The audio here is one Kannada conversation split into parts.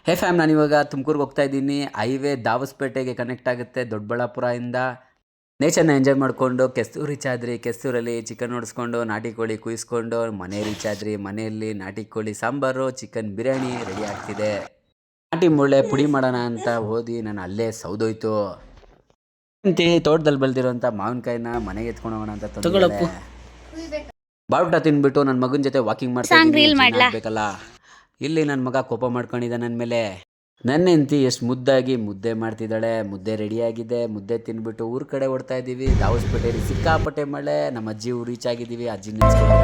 ಹೇ ಫ್ಯಾಮ್, ನಾನಿವಾಗ ತುಮಕೂರಿಗೆ ಹೋಗ್ತಾ ಇದ್ದೀನಿ. ಹೈವೇ ದಾವಸ್ಪೇಟೆಗೆ ಕನೆಕ್ಟ್ ಆಗುತ್ತೆ ದೊಡ್ಡಬಳ್ಳಾಪುರದಿಂದ. ನೇಚರ್ನ ಎಂಜಾಯ್ ಮಾಡಿಕೊಂಡು ಕೆಸ್ತೂರು ರೀಚ್ ಆದ್ರಿ. ಕೆಸ್ತೂರಲ್ಲಿ ಚಿಕನ್ ಹೊಡಿಸ್ಕೊಂಡು ನಾಟಿ ಕೋಳಿ ಕುಯಿಸ್ಕೊಂಡು ಮನೆ ರೀಚ್ ಆದ್ರಿ. ಮನೆಯಲ್ಲಿ ನಾಟಿ ಕೋಳಿ ಸಾಂಬಾರು, ಚಿಕನ್ ಬಿರಿಯಾನಿ ರೆಡಿ ಆಗ್ತಿದೆ. ನಾಟಿ ಮುಳ್ಳೆ ಪುಡಿ ಮಾಡೋಣ ಅಂತ ಹೋದಿ ನಾನು ಅಲ್ಲೇ ಸೌದೋಯ್ತು. ತೋಟದಲ್ಲಿ ಬೆಳೆದಿರೋಂಥ ಮಾವಿನಕಾಯಿನ ಮನೆಗೆ ಎತ್ಕೊಂಡು ಹೋಗೋಣ ಅಂತ ತಂದು ಬಾವುಟ ತಿನ್ಬಿಟ್ಟು ನನ್ನ ಮಗನ ಜೊತೆ ವಾಕಿಂಗ್ ಮಾಡ್ಬೇಕಲ್ಲ. ಇಲ್ಲಿ ನನ್ನ ಮಗ ಕೋಪ ಮಾಡ್ಕೊಂಡಿದ್ದ ನನ್ನ ಮೇಲೆ. ನನ್ನ ಹೆಂಡತಿ ಎಷ್ಟು ಮುದ್ದಾಗಿ ಮುದ್ದೆ ಮಾಡ್ತಿದ್ದಾಳೆ. ಮುದ್ದೆ ರೆಡಿಯಾಗಿದೆ. ಮುದ್ದೆ ತಿನ್ಬಿಟ್ಟು ಊರ ಕಡೆ ಓಡ್ತಾ ಇದ್ದೀವಿ. ದಾವಸ್ಪೇಟೆಯಲ್ಲಿ ಸಿಕ್ಕಾಪಟ್ಟೆ ಮಳೆ. ನಮ್ಮ ಅಜ್ಜಿ ಊರು ರೀಚ್ ಆಗಿದ್ದೀವಿ. ಅಜ್ಜಿ ನಿಲ್ಸ್ಕೊಂಡು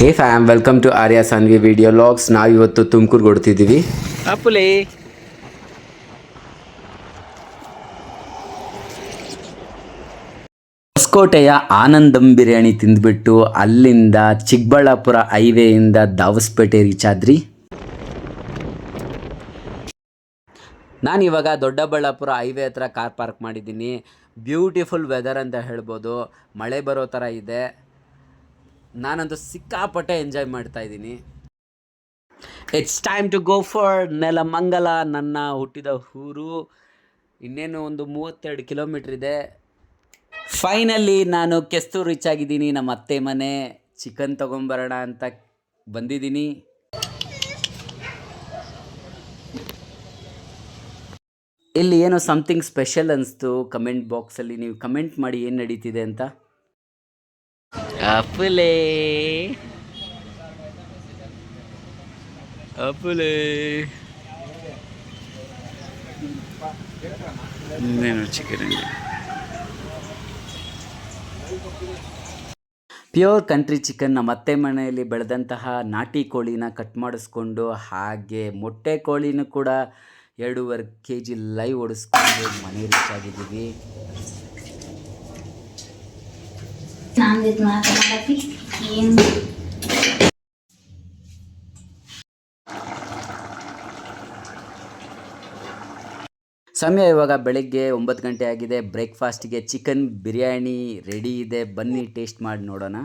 hey fam, welcome to Arya Saanvi video logs. ನಾವಿವತ್ತು ತುಮಕೂರಿಗೆ ಹೊಡ್ತಿದ್ದೀವಿ. ಅಪ್ಪುಲೇ ಹೊಸಕೋಟೆಯ ಆನಂದಂ ಬಿರಿಯಾನಿ ತಿಂದ್ಬಿಟ್ಟು ಅಲ್ಲಿಂದ ಚಿಕ್ಕಬಳ್ಳಾಪುರ ಹೈವೇಯಿಂದ ದಾವಸ್ಪೇಟೆ ರೀಚ್ ಆದ್ರಿ. ನಾನಿವಾಗ ದೊಡ್ಡಬಳ್ಳಾಪುರ ಹೈವೇ ಹತ್ರ ಕಾರ್ ಪಾರ್ಕ್ ಮಾಡಿದ್ದೀನಿ. ಬ್ಯೂಟಿಫುಲ್ ವೆದರ್ ಅಂತ ಹೇಳ್ಬೋದು. ಮಳೆ ಬರೋ ಥರ ಇದೆ. ನಾನಂತೂ ಸಿಕ್ಕಾಪಟ್ಟೆ ಎಂಜಾಯ್ ಮಾಡ್ತಾ ಇದ್ದೀನಿ. It's time to go for Nelamangala, ನನ್ನ ಹುಟ್ಟಿದ ಊರು. ಇನ್ನೇನು ಒಂದು 32 ಕಿಲೋಮೀಟ್ರ್ ಇದೆ. ಫೈನಲಿ ನಾನು ಕೆಸ್ತೂರು ರೀಚ್ ಆಗಿದ್ದೀನಿ. ನಮ್ಮ ಅತ್ತೆ ಮನೆ. ಚಿಕನ್ ತೊಗೊಂಬರೋಣ ಅಂತ ಬಂದಿದ್ದೀನಿ. ಇಲ್ಲಿ ಏನೋ ಸಮಥಿಂಗ್ ಸ್ಪೆಷಲ್ ಅನಿಸ್ತು. ಕಮೆಂಟ್ ಬಾಕ್ಸಲ್ಲಿ ನೀವು ಕಮೆಂಟ್ ಮಾಡಿ ಏನು ನಡೀತಿದೆ ಅಂತ. ಅಪ್ಪುಲೇ ಅಪ್ಪುಲೇ ಇನ್ನೇನು ಚಿಕನ್ ಪ್ಯೂರ್ ಕಂಟ್ರಿ ಚಿಕನ್. ನಮ್ಮ ಅತ್ತೆ ಮನೆಯಲ್ಲಿ ಬೆಳೆದಂತಹ ನಾಟಿ ಕೋಳಿನ ಕಟ್ ಮಾಡಿಸ್ಕೊಂಡು, ಹಾಗೆ ಮೊಟ್ಟೆ ಕೋಳಿನೂ ಕೂಡ 2.5 kg ಲೈವ್ ಓಡಿಸ್ಕೊಂಡು ಮನೆ ರೀಚ್ ಆಗಿದ್ದೀವಿ. ಸಮಯ ಇವಾಗ ಬೆಳಗ್ಗೆ 9 ಗಂಟೆ ಆಗಿದೆ. ಬ್ರೇಕ್ಫಾಸ್ಟ್ಗೆ ಚಿಕನ್ ಬಿರಿಯಾನಿ ರೆಡಿ ಇದೆ. ಬನ್ನಿ ಟೇಸ್ಟ್ ಮಾಡಿ ನೋಡೋಣ.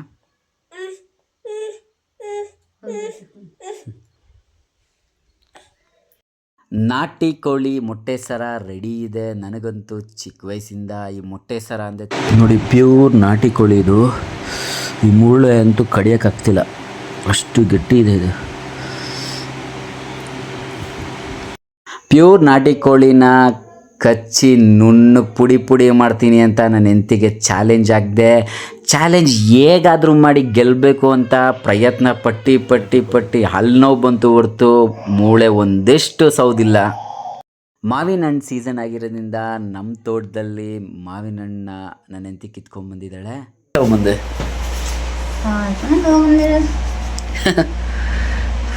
ನಾಟಿ ಕೋಳಿ ಮೊಟ್ಟೆ ಸರ ರೆಡಿ ಇದೆ. ನನಗಂತೂ ಚಿಕ್ಕ ವಯಸ್ಸಿಂದ ಈ ಮೊಟ್ಟೆ ಸರ ಅಂದರೆ ನೋಡಿ, ಪ್ಯೂರ್ ನಾಟಿ ಕೋಳಿ ಇದು. ಈ ಮುಳ್ಳೆ ಅಂತೂ ಕಡಿಯೋಕ್ಕಾಗ್ತಿಲ್ಲ, ಅಷ್ಟು ಗಟ್ಟಿ ಇದೆ ಇದು. ಪ್ಯೂರ್ ನಾಟಿ ಕೋಳಿನ ಕಚ್ಚಿ ನುಣ್ಣು ಪುಡಿ ಮಾಡ್ತೀನಿ ಅಂತ ನನ್ನ ಹೆಂಡತಿಗೆ ಚಾಲೆಂಜ್ ಆಗಿದೆ. ಚಾಲೆಂಜ್ ಹೇಗಾದರೂ ಮಾಡಿ ಗೆಲ್ಲಬೇಕು ಅಂತ ಪ್ರಯತ್ನ ಪಟ್ಟಿ ಹಲ್ಲು ನೋವು ಬಂತು ಹೊರ್ತು ಮೂಳೆ ಒಂದೆಷ್ಟು ಸೌದಿಲ್ಲ. ಮಾವಿನ ಹಣ್ಣು ಸೀಸನ್ ಆಗಿರೋದ್ರಿಂದ ನಮ್ಮ ತೋಟದಲ್ಲಿ ಮಾವಿನ ಹಣ್ಣನ್ನ ನನ್ನ ಹೆಂಡತಿ ಕಿತ್ಕೊಂಡ್ಬಂದಿದ್ದಾಳೆ. ಮುಂದೆ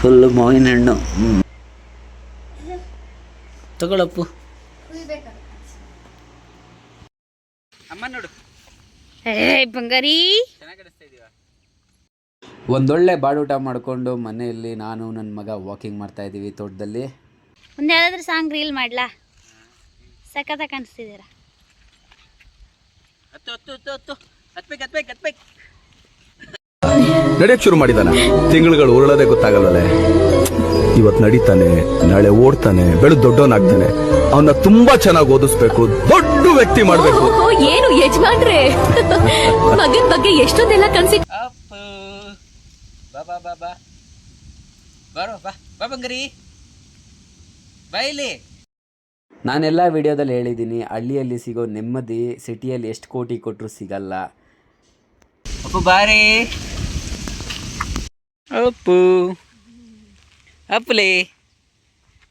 ಫುಲ್ಲು ಮಾವಿನ ಹಣ್ಣು. ತಗೊಳಪ್ಪು. ಅಮ್ಮ ನೋಡು, ಬಂಗಾರಿ ಚೆನ್ನಾಗಿ ಕಾಣಿಸ್ತಾ ಇದೀವ. ಒಂದೊಳ್ಳೆ ಬಾಡೂಟ ಮಾಡಿಕೊಂಡು ಮನೆಯಲ್ಲಿ ನಾನು ನನ್ನ ಮಗ ವಾಕಿಂಗ್ ಮಾಡ್ತಾ ಇದ್ದೀವಿ ತೋಟದಲ್ಲಿ. ಒಂದು ಯಾವ್ದಾದ್ರು ಸಾಂಗ್ ರೀಲ್ ಮಾಡ್ಲಾ? ಸಖತ್ತಾಗಿ ಕಾಣಿಸ್ತಿದ್ದೀರಾ. ನಡೆಯಕ್ಕೆ ಶುರು ಮಾಡಿದಾನ. ತಿಂಗಳುಗಳು ಉರುಳೋದೇ ಗೊತ್ತಾಗಲ್ವಲೆ. ಇವತ್ತು ನಡೀತಾನೆ, ನಾಳೆ ಓಡ್ತಾನೆ, ಬೆಳೆದು ದೊಡ್ಡವನಾಗ್ತಾನೆ. ಅವನ್ನ ತುಂಬಾ ಚೆನ್ನಾಗಿ ಓದಿಸ್ಬೇಕು, ದೊಡ್ಡ ವ್ಯಕ್ತಿ ಮಾಡ್ಬೇಕು. ಏನು ಯಜಮಾನ್ರೆ, ಮಗನ್ ಬಗ್ಗೆ ಎಷ್ಟೊಂದೆಲ್ಲ ಕನ್ಸಿ. ನಾನೆಲ್ಲ ವಿಡಿಯೋದಲ್ಲಿ ಹೇಳಿದ್ದೀನಿ, ಹಳ್ಳಿಯಲ್ಲಿ ಸಿಗೋ ನೆಮ್ಮದಿ ಸಿಟಿಯಲ್ಲಿ ಎಷ್ಟು ಕೋಟಿ ಕೊಟ್ಟರು ಸಿಗಲ್ಲ. ಅಪ್ಪು ಬಾರಿ, ಅಪ್ಪು ಅಪ್ಪುಲೇ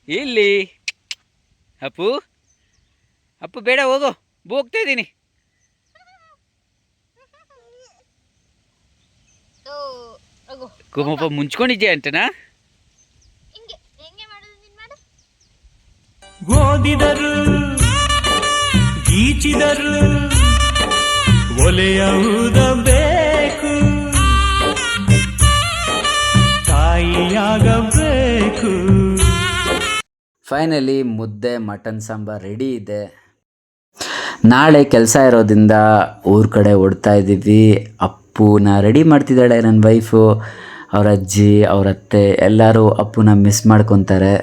ಇಲ್ಲಿ. ಅಪ್ಪು ಅಪ್ಪು ಬೇಡ, ಹೋಗು, ಹೋಗ್ತಾ ಇದ್ದೀನಿ. ಕೋಪ ಮುಂಚ್ಕೊಂಡಿದ್ಯಾ ಅಂತನಾ? ಓದಿದರು ಗೀಚಿದರು ಒಲೆಯೌದಬೇಕು ತಾಯಿಯಾಗಬೇಕು. ಫೈನಲಿ ಮುದ್ದೆ ಮಟನ್ ಸಾಂಬಾರ್ ರೆಡಿ ಇದೆ. ನಾಳೆ ಕೆಲಸ ಇರೋದ್ರಿಂದ ಊರ ಕಡೆ ಓಡ್ತಾ ಇದ್ದೀವಿ. ಅಪ್ಪುನ ರೆಡಿ ಮಾಡ್ತಿದ್ದಾಳೆ ನನ್ನ ವೈಫು. ಅವ್ರ ಅಜ್ಜಿ ಅವ್ರ ಅತ್ತೆ ಎಲ್ಲರೂ ಅಪ್ಪುನ ಮಿಸ್ ಮಾಡ್ಕೊತಾರೆ.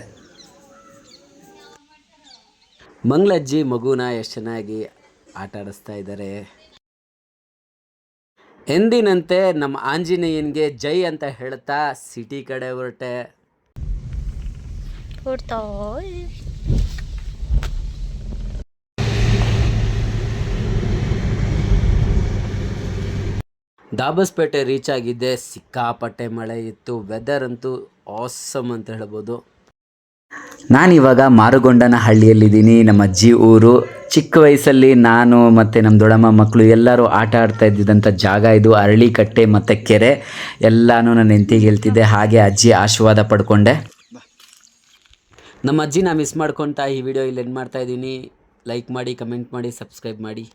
ಮಂಗಳಜ್ಜಿ ಮಗುನ ಎಷ್ಟು ಚೆನ್ನಾಗಿ ಆಟ ಆಡಿಸ್ತಾ ಇದ್ದಾರೆ. ಎಂದಿನಂತೆ ನಮ್ಮ ಆಂಜನೇಯನಿಗೆ ಜೈ ಅಂತ ಹೇಳ್ತಾ ಸಿಟಿ ಕಡೆ ಹೊರಟೆ. ದಾಬಸ್ಪೇಟೆ ರೀಚ್ ಆಗಿದ್ದೆ. ಸಿಕ್ಕಾಪಟ್ಟೆ ಮಳೆ ಇತ್ತು. ವೆದರ್ ಅಂತೂ ಆಸಮ್ ಅಂತ ಹೇಳ್ಬೋದು. ನಾನಿವಾಗ ಮಾರುಗೊಂಡನ ಹಳ್ಳಿಯಲ್ಲಿದ್ದೀನಿ, ನಮ್ಮ ಅಜ್ಜಿ ಊರು. ಚಿಕ್ಕ ವಯಸ್ಸಲ್ಲಿ ನಾನು ಮತ್ತು ನಮ್ಮ ದೊಡ್ಡಮ್ಮ ಮಕ್ಕಳು ಎಲ್ಲರೂ ಆಟ ಆಡ್ತಾ ಇದ್ದಿದ್ದಂಥ ಜಾಗ ಇದು. ಅರಳಿಕಟ್ಟೆ ಮತ್ತು ಕೆರೆ ಎಲ್ಲನೂ ನನ್ನ ಹೆಂಡತಿಗೆ ಹೇಳ್ತಿದ್ದೆ. ಹಾಗೆ ಅಜ್ಜಿ ಆಶೀರ್ವಾದ ಪಡ್ಕೊಂಡೆ. ನಮ್ಮ ಅಜ್ಜಿನ ಮಿಸ್ ಮಾಡ್ಕೊತಾ ಈ ವಿಡಿಯೋ ಇಲ್ಲಿ ಎಂಡ್ ಮಾಡ್ತಾಯಿದ್ದೀನಿ. ಲೈಕ್ ಮಾಡಿ, ಕಮೆಂಟ್ ಮಾಡಿ, ಸಬ್ಸ್ಕ್ರೈಬ್ ಮಾಡಿ.